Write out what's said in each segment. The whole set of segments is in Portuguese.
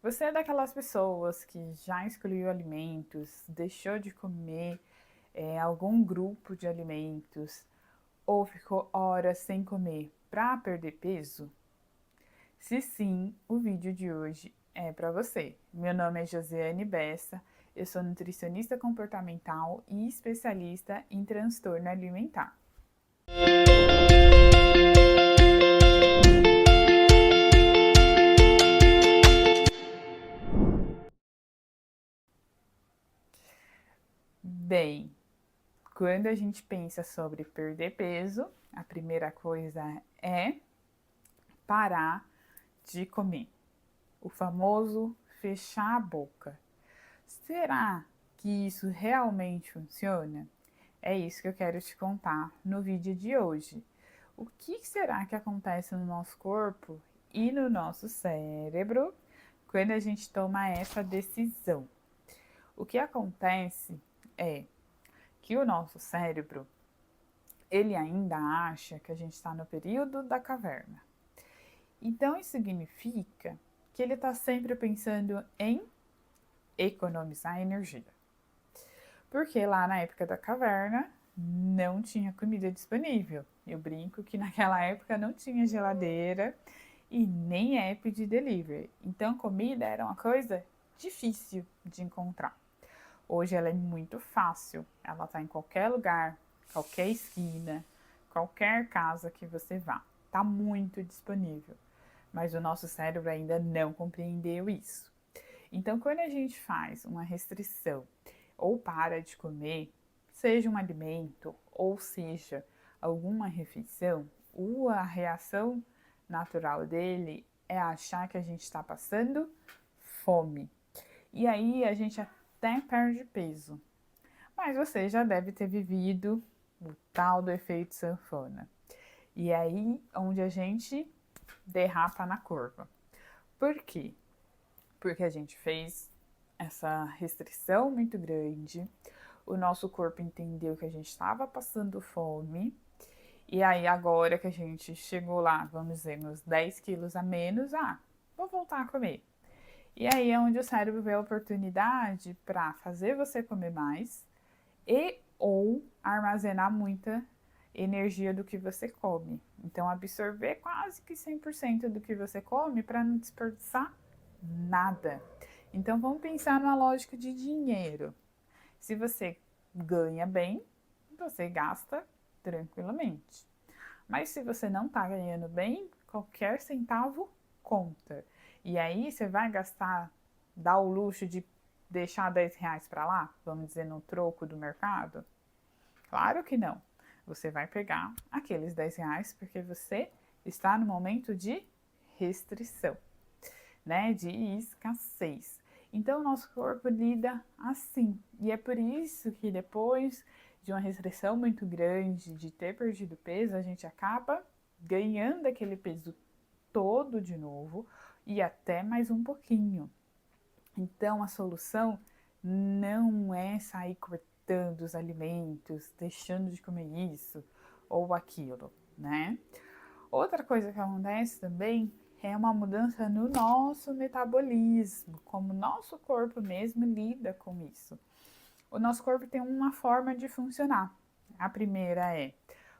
Você é daquelas pessoas que já excluiu alimentos, deixou de comer algum grupo de alimentos ou ficou horas sem comer para perder peso? Se sim, o vídeo de hoje é para você. Meu nome é Josiane Bessa, eu sou nutricionista comportamental e especialista em transtorno alimentar. Bem, quando a gente pensa sobre perder peso, a primeira coisa é parar de comer. O famoso fechar a boca. Será que isso realmente funciona? É isso que eu quero te contar no vídeo de hoje. O que será que acontece no nosso corpo e no nosso cérebro quando a gente toma essa decisão? O que acontece é que o nosso cérebro, ele ainda acha que a gente está no período da caverna. Então, isso significa que ele está sempre pensando em economizar energia. Porque lá na época da caverna não tinha comida disponível. Eu brinco que naquela época não tinha geladeira e nem app de delivery. Então, comida era uma coisa difícil de encontrar. Hoje ela é muito fácil, ela está em qualquer lugar, qualquer esquina, qualquer casa que você vá. Está muito disponível. Mas o nosso cérebro ainda não compreendeu isso. Então, quando a gente faz uma restrição ou para de comer, seja um alimento ou seja alguma refeição, a reação natural dele é achar que a gente está passando fome. E aí a gente até perde peso. Mas você já deve ter vivido o tal do efeito sanfona. E aí onde a gente derrapa na curva. Por quê? Porque a gente fez essa restrição muito grande, o nosso corpo entendeu que a gente estava passando fome, e aí agora que a gente chegou lá, vamos dizer, nos 10 quilos a menos, vou voltar a comer. E aí é onde o cérebro vê a oportunidade para fazer você comer mais e ou armazenar muita energia do que você come. Então absorver quase que 100% do que você come para não desperdiçar nada. Então vamos pensar numa lógica de dinheiro. Se você ganha bem, você gasta tranquilamente. Mas se você não está ganhando bem, qualquer centavo conta. E aí você vai gastar, dar o luxo de deixar 10 reais para lá, vamos dizer, no troco do mercado? Claro que não. Você vai pegar aqueles 10 reais porque você está no momento de restrição, né? De escassez. Então, o nosso corpo lida assim. E é por isso que depois de uma restrição muito grande, de ter perdido peso, a gente acaba ganhando aquele peso todo de novo e até mais um pouquinho. Então, a solução não é sair cortando os alimentos, deixando de comer isso ou aquilo, né? Outra coisa que acontece também é uma mudança no nosso metabolismo, como o nosso corpo mesmo lida com isso. O nosso corpo tem uma forma de funcionar. A primeira é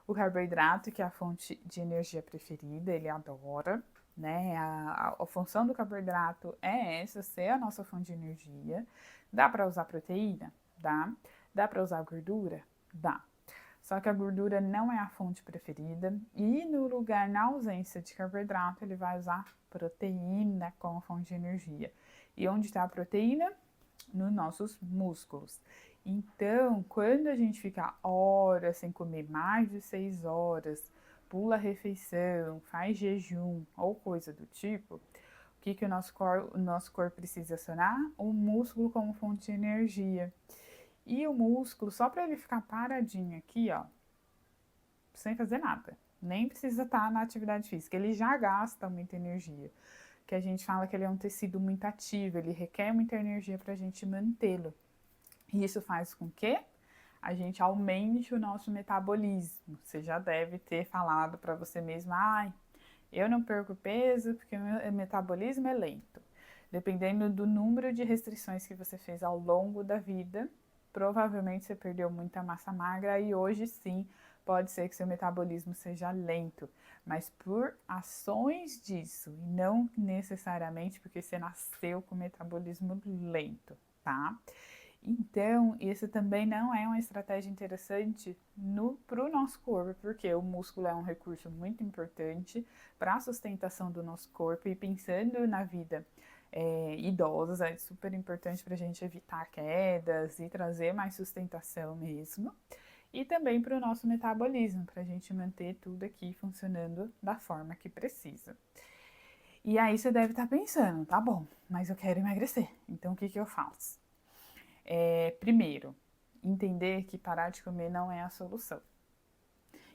o carboidrato, que é a fonte de energia preferida, ele adora, né? A função do carboidrato é essa, ser a nossa fonte de energia. Dá para usar proteína? Dá. Dá para usar gordura? Dá. Só que a gordura não é a fonte preferida e no lugar, na ausência de carboidrato, ele vai usar proteína como fonte de energia. E onde está a proteína? Nos nossos músculos. Então, quando a gente fica horas sem comer, mais de 6 horas, pula a refeição, faz jejum ou coisa do tipo, o que o nosso corpo precisa acionar? O músculo como fonte de energia. E o músculo, só para ele ficar paradinho aqui, ó, sem fazer nada, nem precisa estar na atividade física, ele já gasta muita energia. Que a gente fala que ele é um tecido muito ativo, ele requer muita energia para a gente mantê-lo. E isso faz com que a gente aumente o nosso metabolismo. Você já deve ter falado para você mesma, eu não perco peso porque o meu metabolismo é lento. Dependendo do número de restrições que você fez ao longo da vida, provavelmente você perdeu muita massa magra e hoje sim pode ser que seu metabolismo seja lento, mas por ações disso e não necessariamente porque você nasceu com metabolismo lento, tá? Então, isso também não é uma estratégia interessante para o nosso corpo, porque o músculo é um recurso muito importante para a sustentação do nosso corpo e pensando na vida idosa, é super importante para a gente evitar quedas e trazer mais sustentação mesmo. E também para o nosso metabolismo, para a gente manter tudo aqui funcionando da forma que precisa. E aí você deve estar pensando, tá bom, mas eu quero emagrecer, então o que eu faço? Primeiro, entender que parar de comer não é a solução.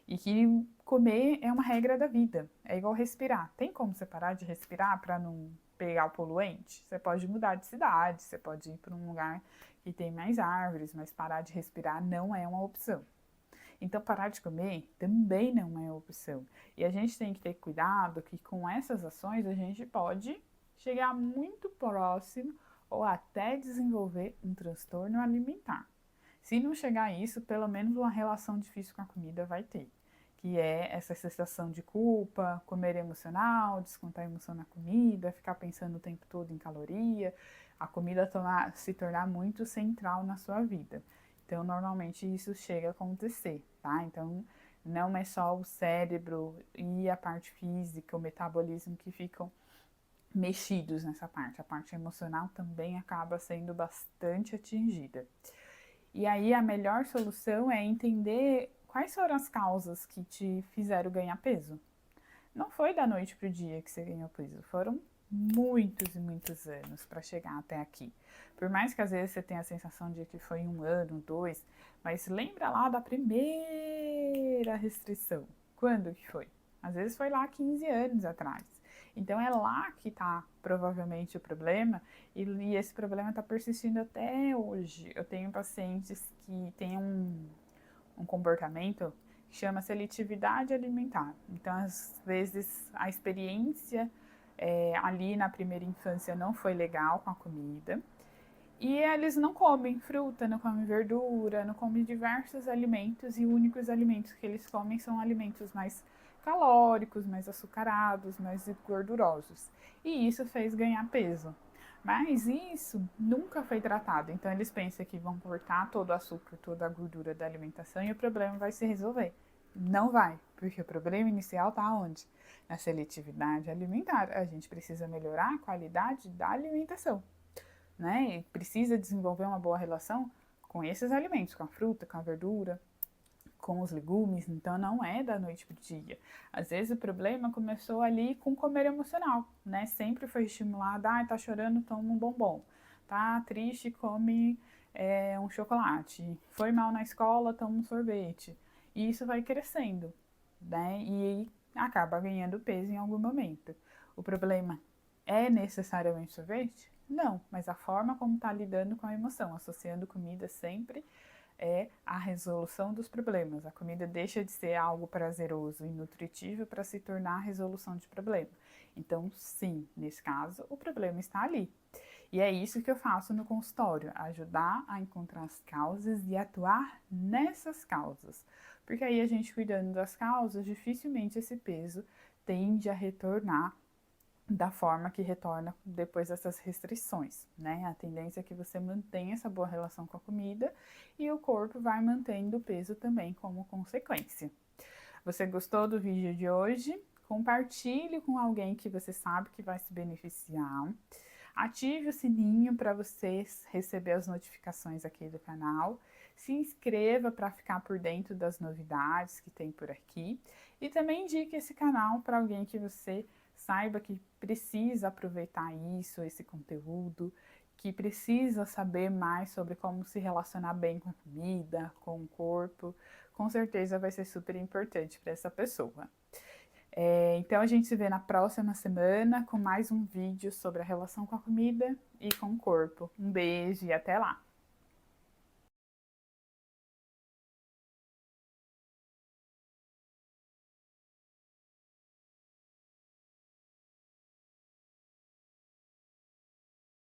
E que comer é uma regra da vida. É igual respirar. Tem como você parar de respirar para não pegar o poluente? Você pode mudar de cidade, você pode ir para um lugar que tem mais árvores, mas parar de respirar não é uma opção. Então, parar de comer também não é opção. E a gente tem que ter cuidado que com essas ações a gente pode chegar muito próximo ou até desenvolver um transtorno alimentar. Se não chegar a isso, pelo menos uma relação difícil com a comida vai ter, que é essa sensação de culpa, comer emocional, descontar a emoção na comida, ficar pensando o tempo todo em caloria, a comida se tornar muito central na sua vida. Então, normalmente isso chega a acontecer, tá? Então, não é só o cérebro e a parte física, o metabolismo que ficam mexidos nessa parte. A parte emocional também acaba sendo bastante atingida. E aí a melhor solução é entender quais foram as causas que te fizeram ganhar peso. Não foi da noite pro dia que você ganhou peso, foram muitos e muitos anos para chegar até aqui. Por mais que às vezes você tenha a sensação de que foi 1 ano, 2, mas lembra lá da primeira restrição. Quando que foi? Às vezes foi lá 15 anos atrás. Então é lá que está provavelmente o problema e esse problema está persistindo até hoje. Eu tenho pacientes que têm um comportamento que chama seletividade alimentar. Então, às vezes, a experiência ali na primeira infância não foi legal com a comida. E eles não comem fruta, não comem verdura, não comem diversos alimentos e os únicos alimentos que eles comem são alimentos mais calóricos, mais açucarados, mais gordurosos. E isso fez ganhar peso. Mas isso nunca foi tratado. Então eles pensam que vão cortar todo o açúcar, toda a gordura da alimentação e o problema vai se resolver. Não vai, porque o problema inicial está onde? Na seletividade alimentar. A gente precisa melhorar a qualidade da alimentação, né? E precisa desenvolver uma boa relação com esses alimentos, com a fruta, com a verdura, com os legumes. Então não é da noite pro dia. Às vezes o problema começou ali com comer emocional, né? Sempre foi estimulado, tá chorando, toma um bombom. Tá triste, come um chocolate. Foi mal na escola, toma um sorvete. E isso vai crescendo, né? E acaba ganhando peso em algum momento. O problema é necessariamente sorvete? Não, mas a forma como está lidando com a emoção, associando comida sempre a resolução dos problemas. A comida deixa de ser algo prazeroso e nutritivo para se tornar a resolução de problema. Então, sim, nesse caso, o problema está ali. E é isso que eu faço no consultório, ajudar a encontrar as causas e atuar nessas causas. Porque aí a gente cuidando das causas, dificilmente esse peso tende a retornar da forma que retorna depois dessas restrições, né? A tendência é que você mantenha essa boa relação com a comida e o corpo vai mantendo o peso também como consequência. Você gostou do vídeo de hoje? Compartilhe com alguém que você sabe que vai se beneficiar. Ative o sininho para você receber as notificações aqui do canal. Se inscreva para ficar por dentro das novidades que tem por aqui. E também indique esse canal para alguém que você saiba que precisa aproveitar isso, esse conteúdo, que precisa saber mais sobre como se relacionar bem com a comida, com o corpo. Com certeza vai ser super importante para essa pessoa. Então a gente se vê na próxima semana com mais um vídeo sobre a relação com a comida e com o corpo. Um beijo e até lá!